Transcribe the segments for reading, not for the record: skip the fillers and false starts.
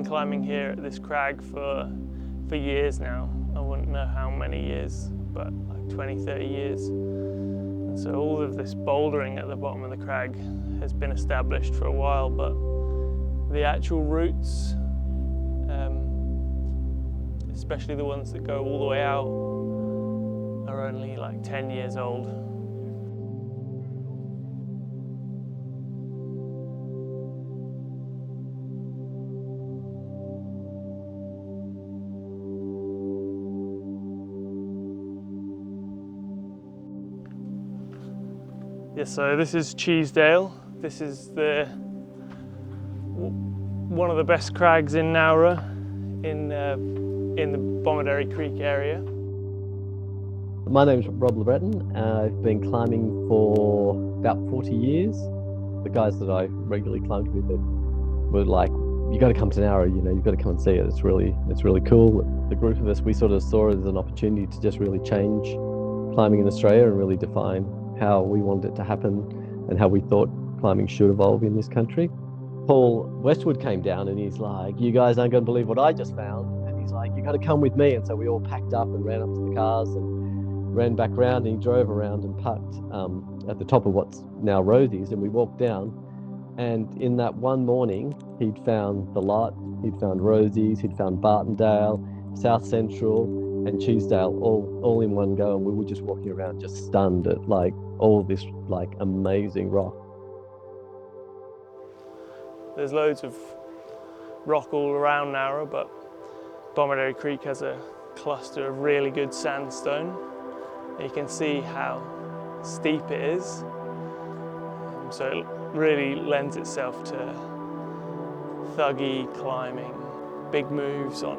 climbing here at this crag for years now. I wouldn't know how many years, but like 20, 30 years. And so all of this bouldering at the bottom of the crag has been established for a while, but the actual routes, especially the ones that go all the way out, are only like 10 years old. Yeah, so this is Cheesedale. This is one of the best crags in Nowra, in the Bomaderry Creek area. My name's Rob LeBreton. I've been climbing for about 40 years. The guys that I regularly climbed with were like, "You got to come to Nowra. You've got to come and see it. It's really cool." The group of us, we sort of saw it as an opportunity to just really change climbing in Australia and really define how we wanted it to happen and how we thought climbing should evolve in this country. Paul Westwood came down and he's like, "You guys aren't going to believe what I just found." And he's like, "You got to come with me." And so we all packed up and ran up to the cars and ran back around, and he drove around and parked at the top of what's now Rosie's, and we walked down. And in that one morning, he'd found the lot, he'd found Rosie's, he'd found Bartondale, South Central, and Cheesedale all in one go, and we were just walking around just stunned at like all this like amazing rock. There's loads of rock all around Nowra, but Bomaderry Creek has a cluster of really good sandstone. You can see how steep it is, so it really lends itself to thuggy climbing, big moves on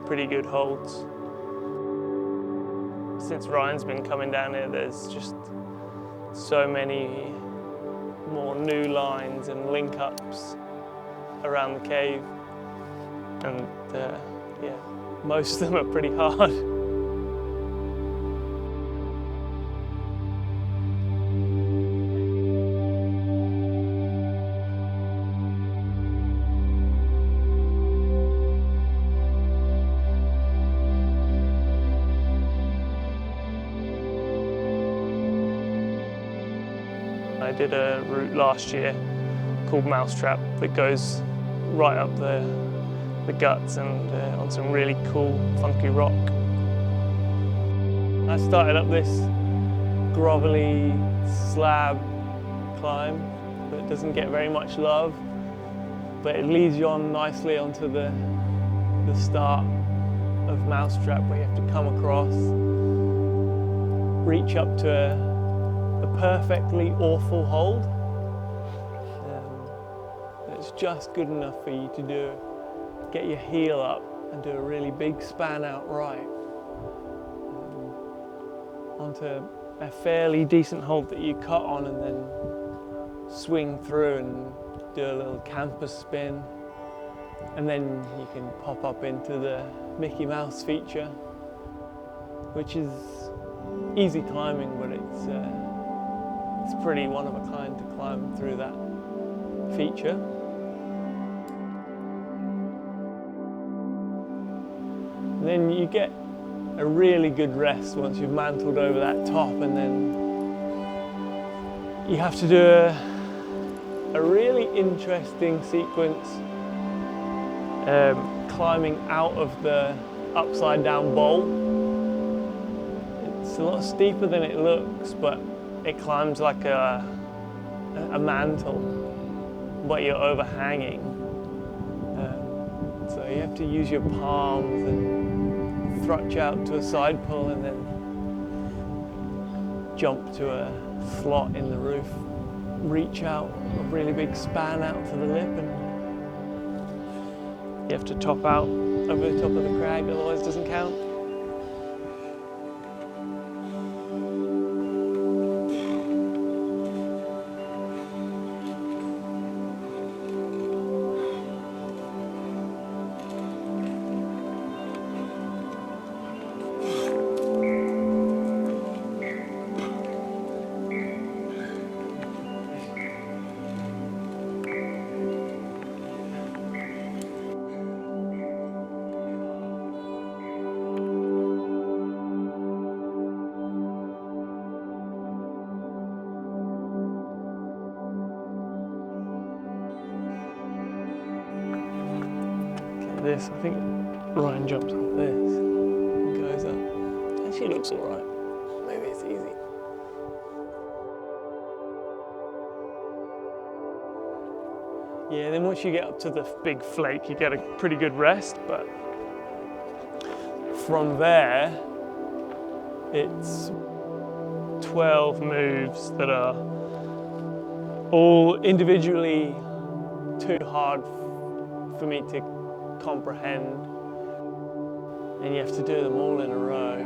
pretty good holds. Since Ryan's been coming down here, there's just so many more new lines and link-ups around the cave, and yeah, most of them are pretty hard. I did a route last year called Mousetrap that goes right up the guts and on some really cool, funky rock. I started up this grovelly slab climb that doesn't get very much love, but it leads you on nicely onto the start of Mousetrap, where you have to come across, reach up to a perfectly awful hold. It's just good enough for you to get your heel up and do a really big span out right onto a fairly decent hold that you cut on, and then swing through and do a little campus spin, and then you can pop up into the Mickey Mouse feature, which is easy climbing, but it's pretty one of a kind to climb through that feature. And then you get a really good rest once you've mantled over that top, and then you have to do a really interesting sequence climbing out of the upside down bowl. It's a lot steeper than it looks, but it climbs like a mantle, but you're overhanging. So you have to use your palms and thrutch out to a side pull, and then jump to a slot in the roof, reach out, a really big span out to the lip, and you have to top out over the top of the crag, otherwise it doesn't count. this. I think Ryan jumps off this and goes up. Actually looks alright. Maybe it's easy. Yeah, then once you get up to the big flake, you get a pretty good rest, but from there, it's 12 moves that are all individually too hard for me to comprehend, and you have to do them all in a row.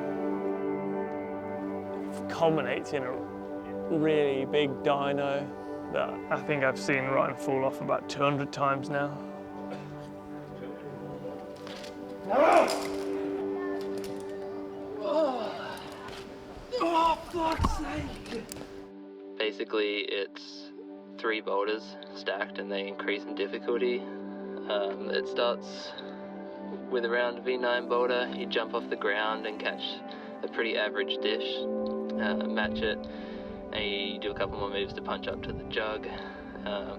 It culminates in a really big dyno that I think I've seen Ryan fall off about 200 times now. Oh, fuck's sake! Basically, it's 3 boulders stacked and they increase in difficulty. It starts with around a V9 boulder. You jump off the ground and catch a pretty average dish, match it, and you do a couple more moves to punch up to the jug. You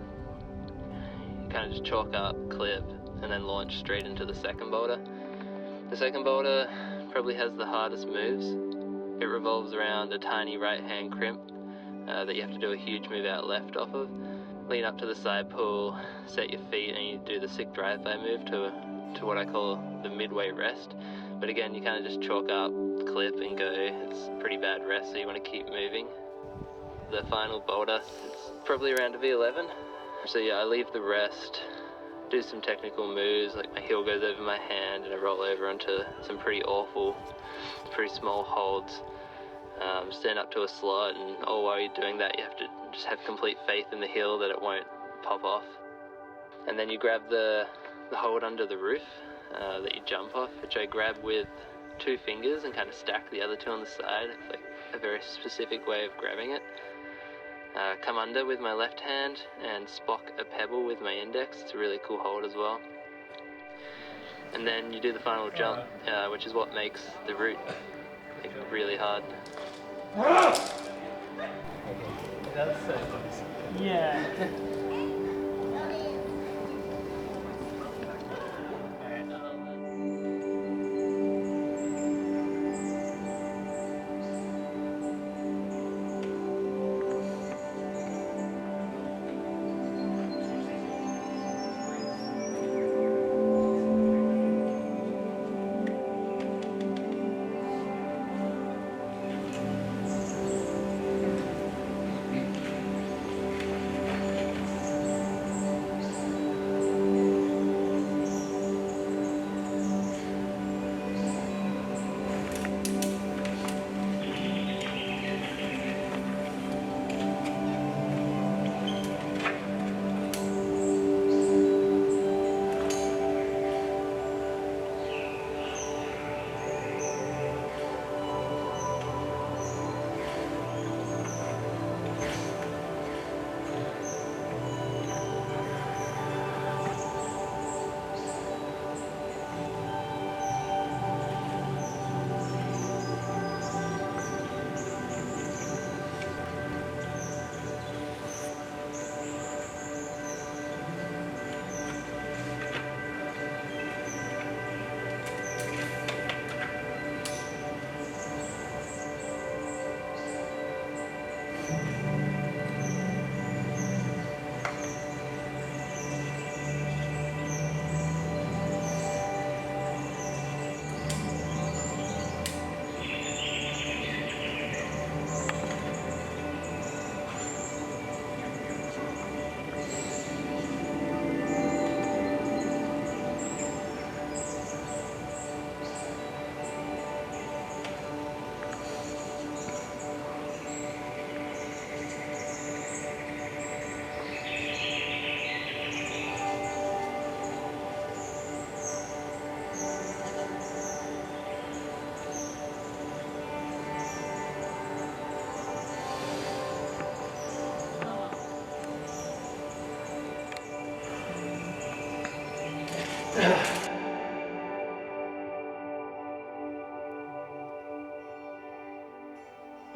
kind of just chalk up, clip, and then launch straight into the second boulder. The second boulder probably has the hardest moves. It revolves around a tiny right-hand crimp that you have to do a huge move out left off of. Lean up to the side pull, set your feet, and you do the sick drive-by move to what I call the midway rest. But again, you kind of just chalk up, clip, and go. It's a pretty bad rest, so you want to keep moving. The final boulder, it's probably around a V11. So yeah, I leave the rest, do some technical moves, like my heel goes over my hand and I roll over onto some pretty awful, pretty small holds. Stand up to a slot, and all while you're doing that you have to just have complete faith in the heel that it won't pop off. And then you grab the hold under the roof that you jump off, which I grab with 2 fingers and kind of stack the other 2 on the side. It's like a very specific way of grabbing it. Come under with my left hand and spock a pebble with my index. It's a really cool hold as well. And then you do the final jump, which is what makes the route like really hard. Yeah.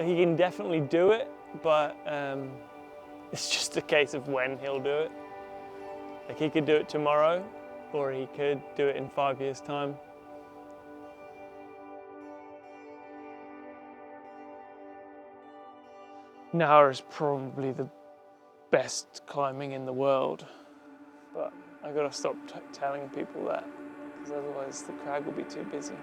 He can definitely do it, but it's just a case of when he'll do it. Like he could do it tomorrow, or he could do it in 5 years' time. Nowra is probably the best climbing in the world, but I gotta stop telling people that, because otherwise the crowd will be too busy.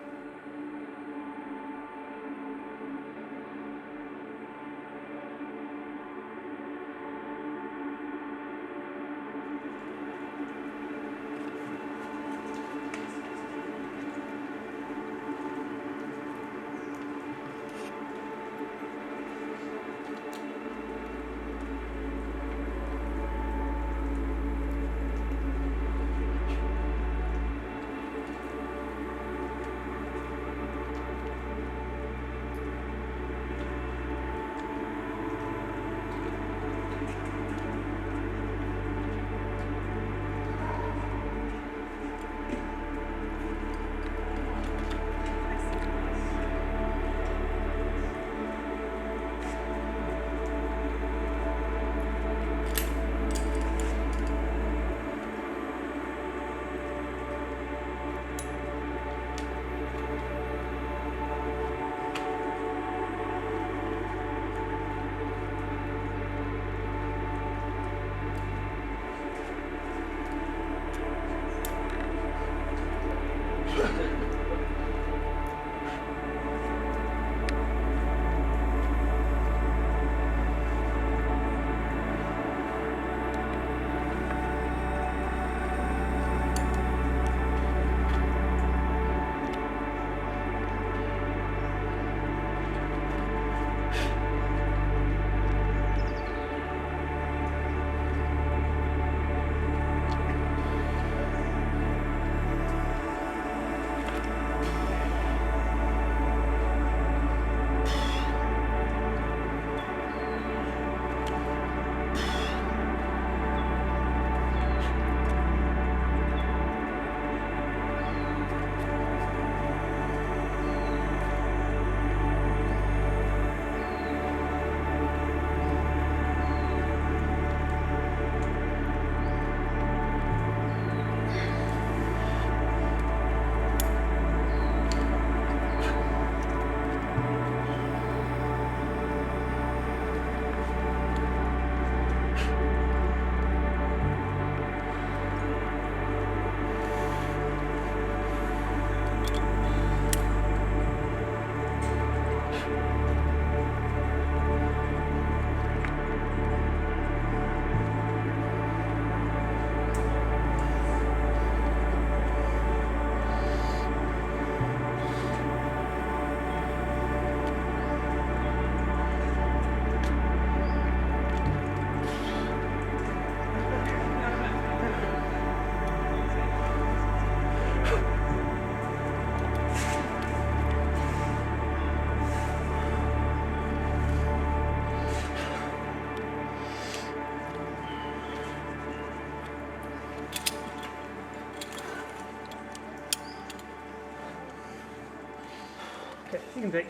Okay, you can take.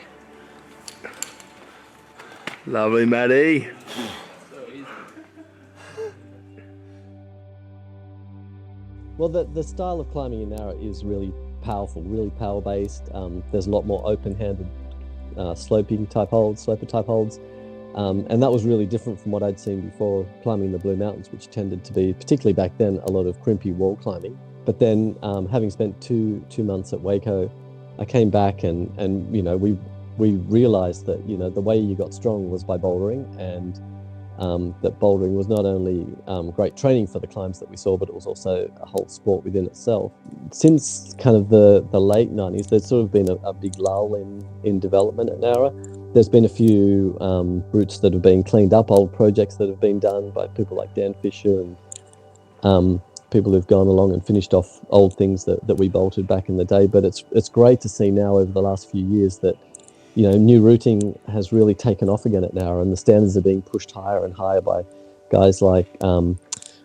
Lovely, Matty. Well, the style of climbing in Nowra is really powerful, really power-based. There's a lot more open-handed sloper type holds. And that was really different from what I'd seen before climbing the Blue Mountains, which tended to be, particularly back then, a lot of crimpy wall climbing. But then having spent two months at Waco, I came back and we realized that, the way you got strong was by bouldering, and that bouldering was not only great training for the climbs that we saw, but it was also a whole sport within itself. Since kind of the late 90s, there's sort of been a big lull in development at Nowra. There's been a few routes that have been cleaned up, old projects that have been done by people like Dan Fisher and people who've gone along and finished off old things that we bolted back in the day. But it's great to see now over the last few years that new routing has really taken off again at Nowra, and the standards are being pushed higher and higher by guys like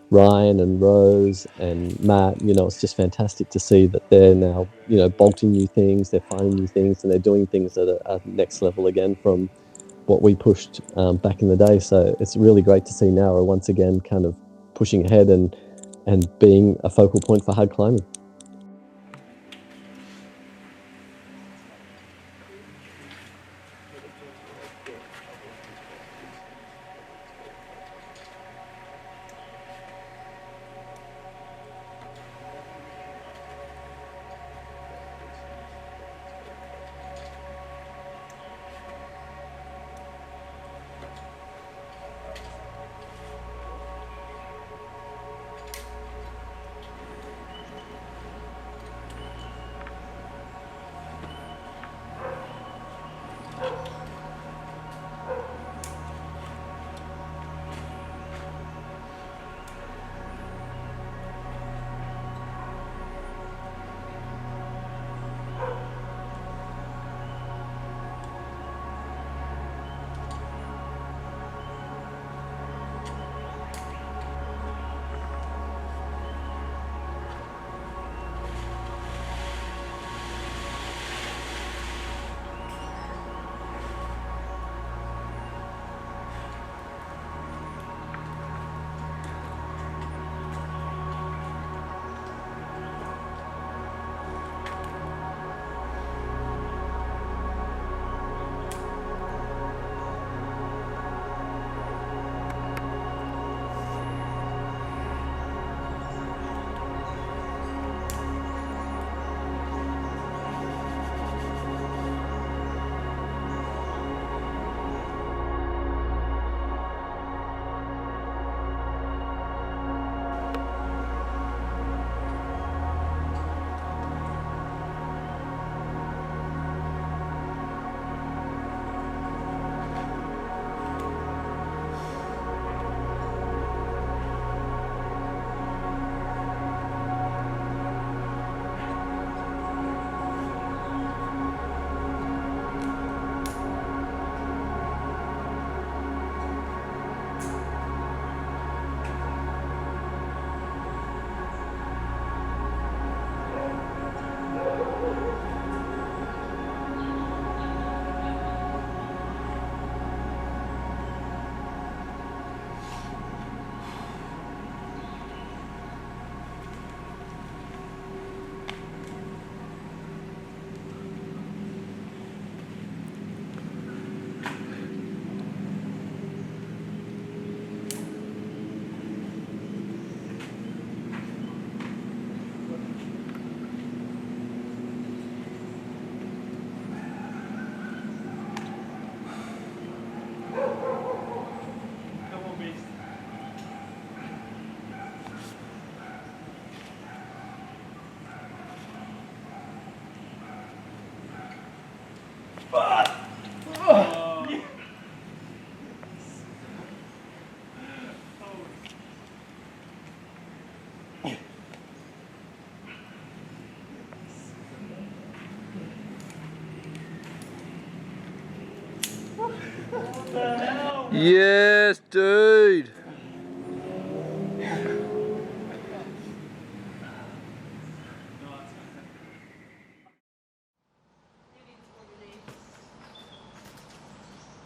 Ryan and Rose and Matt. It's just fantastic to see that they're now, bolting new things, they're finding new things, and they're doing things at a next level again from what we pushed back in the day. So it's really great to see Nowra once again kind of pushing ahead and and being a focal point for hard climbing. Yes, dude.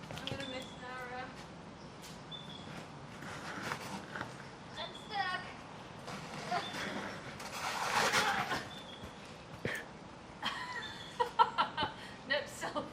I'm gonna miss Nowra. I'm stuck. Nope, self.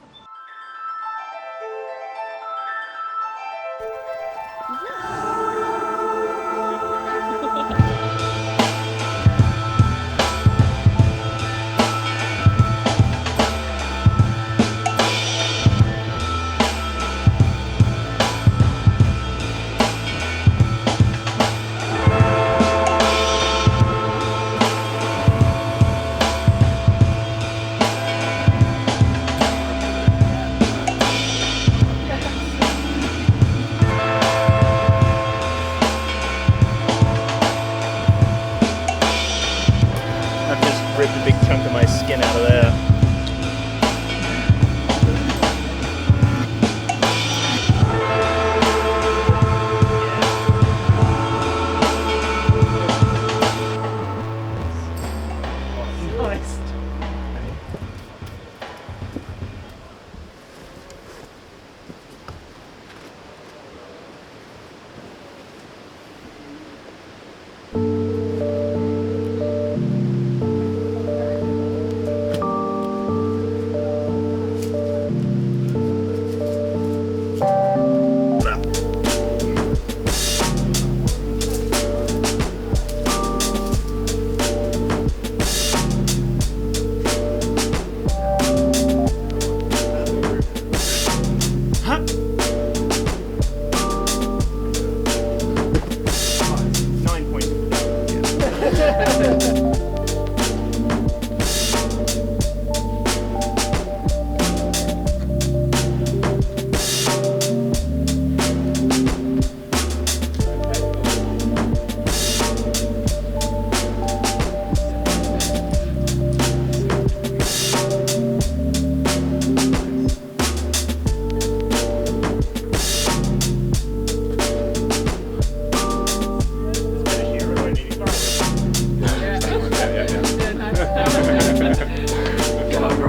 I've just ripped a big chunk of my skin out of there. Nice.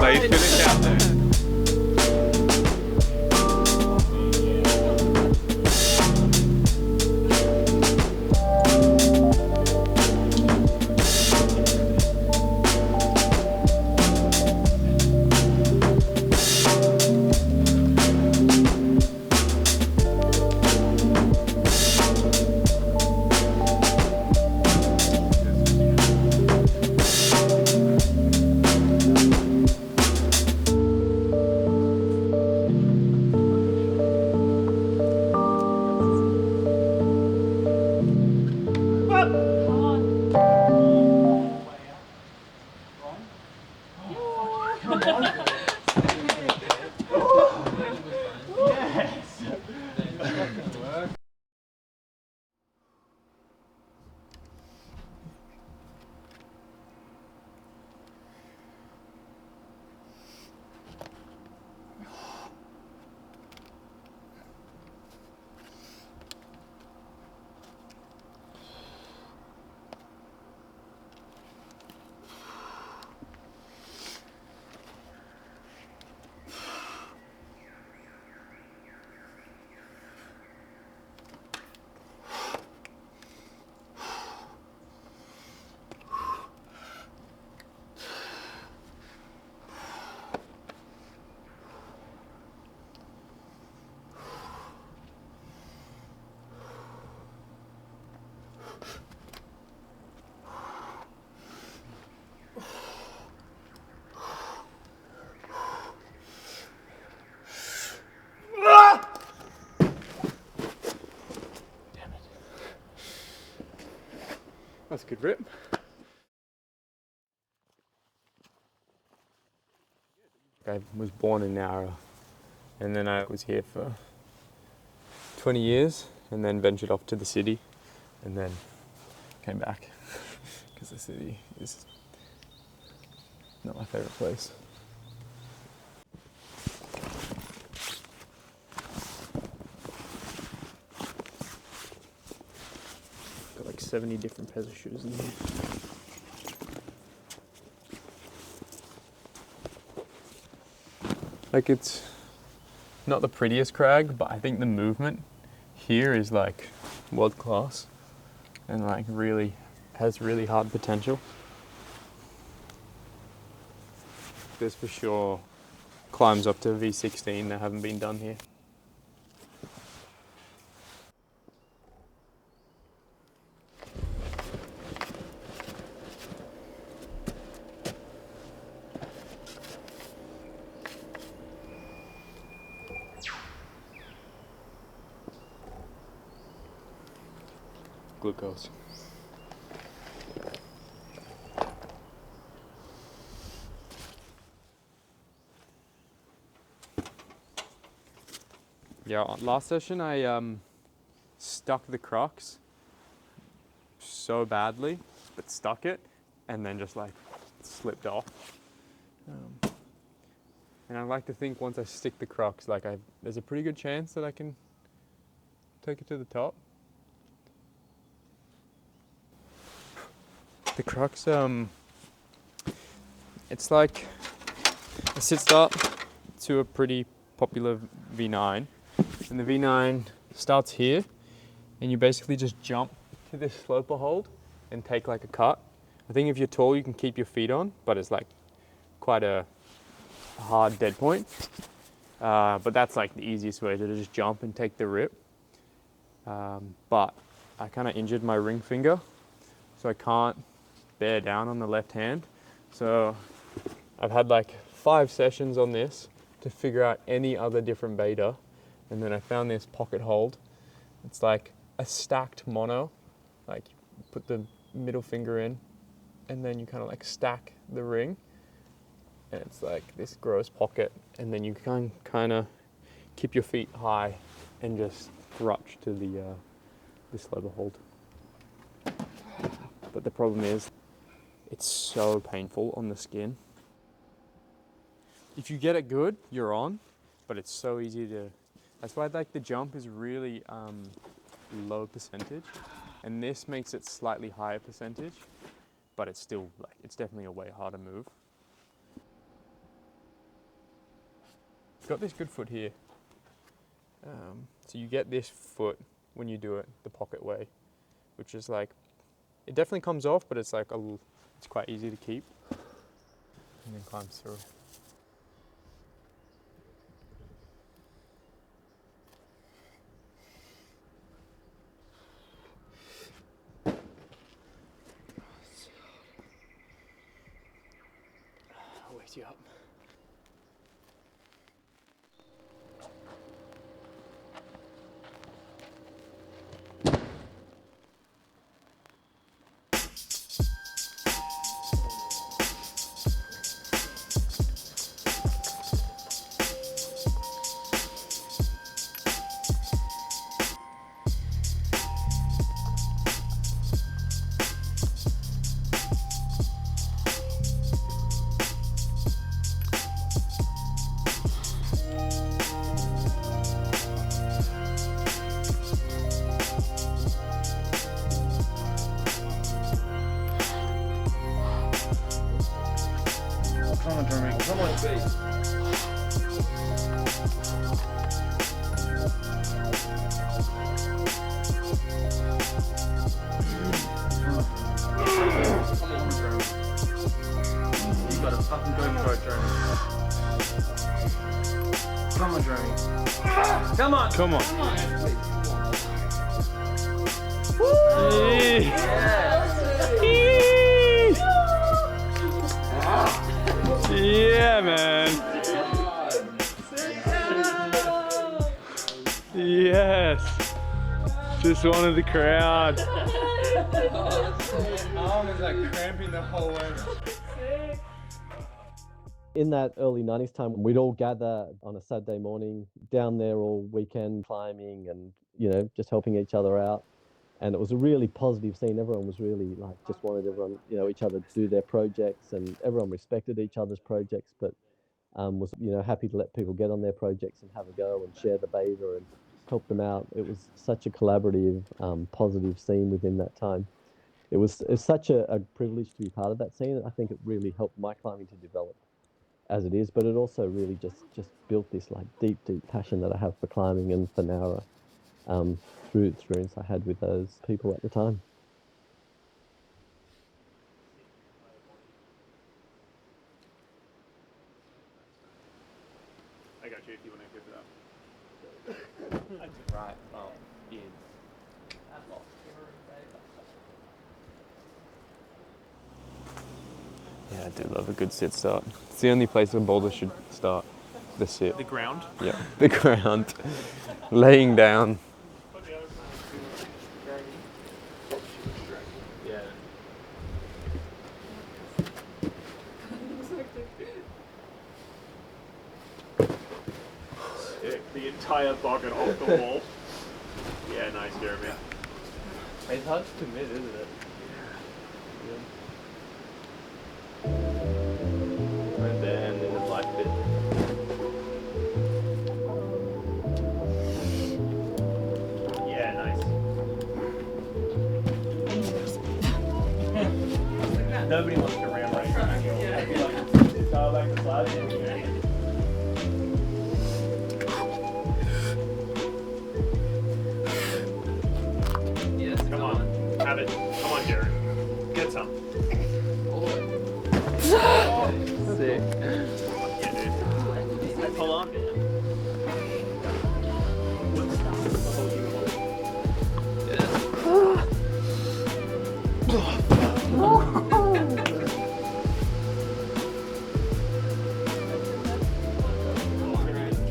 Mate, finish out there. That's a good rip. I was born in Nowra, and then I was here for 20 years, and then ventured off to the city, and then came back because the city is not my favourite place. Got like 70 different pairs of shoes in here. Like, it's not the prettiest crag, but I think the movement here is like world class and like really has really hard potential. There's for sure climbs up to V16 that haven't been done here. Glucose. Yeah, last session I stuck the Crocs so badly, but stuck it and then just like slipped off. And I like to think once I stick the Crocs, like there's a pretty good chance that I can take it to the top. The Crocs, it's like a sit start to a pretty popular V9. And the V9 starts here, and you basically just jump to this sloper hold and take like a cut. I think if you're tall, you can keep your feet on, but it's like quite a hard dead point. But that's like the easiest way to just jump and take the rip. But I kind of injured my ring finger, so I can't bear down on the left hand. So I've had like 5 sessions on this to figure out any other different beta. And then I found this pocket hold. It's like a stacked mono. Like you put the middle finger in and then you kind of like stack the ring. And it's like this gross pocket. And then you can kind of keep your feet high and just crutch to the this lever hold. But the problem is, it's so painful on the skin. If you get it good, you're on, but it's so easy to, that's why like the jump is really low percentage, and this makes it slightly higher percentage, but it's still like, it's definitely a way harder move. got this good foot here. So you get this foot when you do it the pocket way, which is like, it definitely comes off, but it's like it's quite easy to keep, and then climbs through. I'll wake you up. Come on, Jeremy. Come on, babe. Come on, Jeremy. You gotta fucking go for it, Jeremy. Come on, Jeremy. Come on. Come on. Yeah, man. Yes. Just one of the crowd. Arm is like cramping the whole way. In that early 90s time, we'd all gather on a Saturday morning down there all weekend climbing and, you know, just helping each other out. And it was a really positive scene. Everyone was really like, just wanted everyone, you know, each other to do their projects, and everyone respected each other's projects, but was, you know, happy to let people get on their projects and have a go and share the beta and help them out. It was such a collaborative, positive scene within that time. It's such a privilege to be part of that scene. I think it really helped my climbing to develop as it is, but it also really just built this like deep passion that I have for climbing and for Nowra, through the experience I had with those people at the time. I got you if you want to give it up. Right, well, yeah. Yeah, I do love a good sit start. It's the only place a boulder should start. The sit. The ground. Yeah, the ground. Laying down. Yeah. The entire bucket off the wall. Yeah, nice, Jeremy. It's hard to commit, isn't it? And then in the black bit. Yeah, nice. Nobody wants to ram right now. It's all like the slide. Come on, have it. Come on, Jared. Get some. Sick. Yeah, dude. Hey, pull on, man.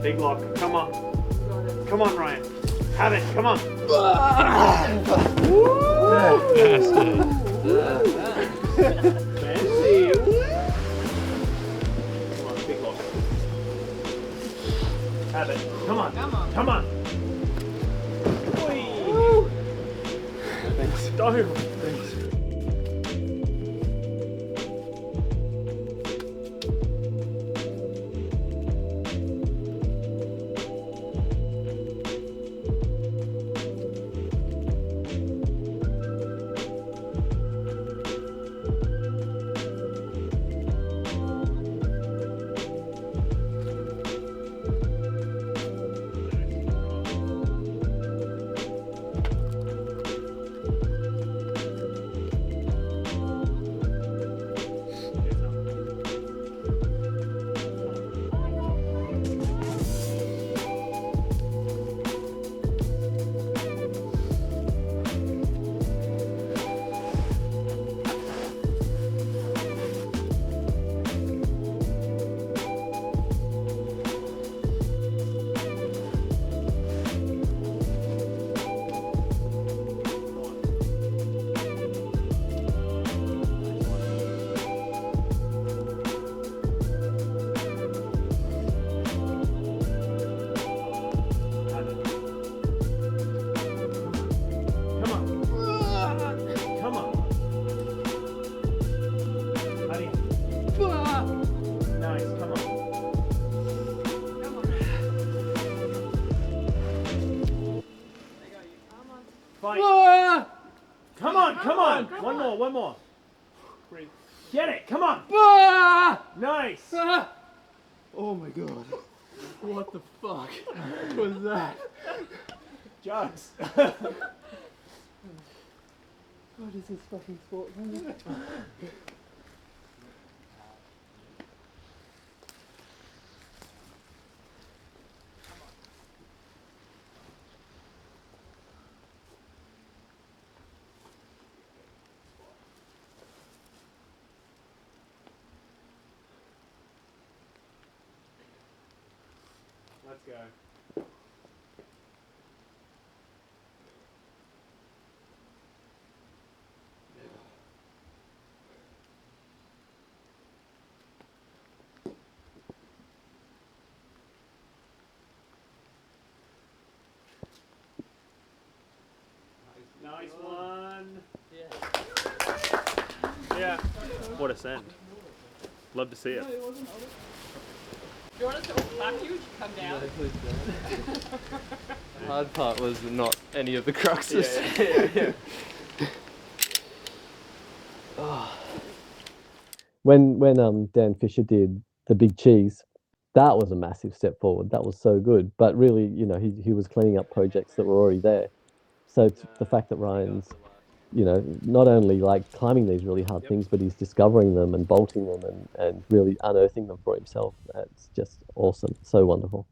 Big lock. Come on. Come on, Ryan. Have it. Come on. Fancy. Come on, big lock. Have it. Come on. Come on. Oi. Thanks. Don't. Thanks. Come on, come on. One more, one more. Breathe. Get it, come on. Ah! Nice. Ah! Oh my god. What the fuck was that? Jugs. What is this fucking sport? Let's go. Nice one. Yeah. What a send. Love to see it. Do you want us to clap you? Come down. The hard part was not any of the cruxes. Yeah. When Dan Fisher did the Big Cheese, that was a massive step forward. That was so good. But really, you know, he was cleaning up projects that were already there. So the fact that Ryan's, you know, not only like climbing these really hard things, but he's discovering them and bolting them and really unearthing them for himself. That's just awesome. So wonderful.